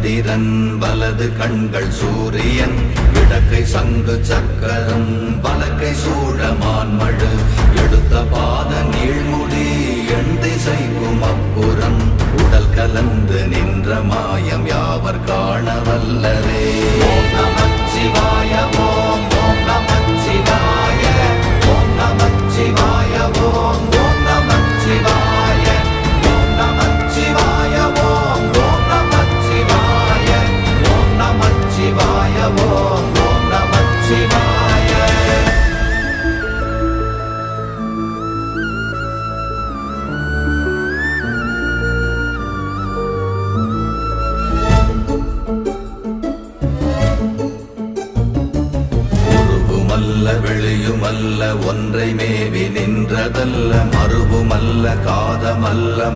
சந்திரன் வலது கண்கள் சூரியன் இடக்கை சங்கு சக்கரம் வலக்கை சூழமான்மழு எடுத்த பாத நீழ்முடி எண் திசைக்கும் அப்புறம் உடல் கலந்து நின்ற மாயம் யாவர் காண வல்லரே. ஓம் நமச்சிவாய ஓம் ஓம் நமச்சிவாய ஓம் நமச்சிவாய ஓம் ஓம் நமச்சிவாய ஓம் நமச்சிவாய ஓம் ஓம் நமச்சிவாய ஓம் நமச்சிவாய ஓம் ஓம் நமச்சிவாய. வெளியுமல்ல ஒன்றை மேவி நின்றதல்ல மறுவுமல்ல காதமல்ல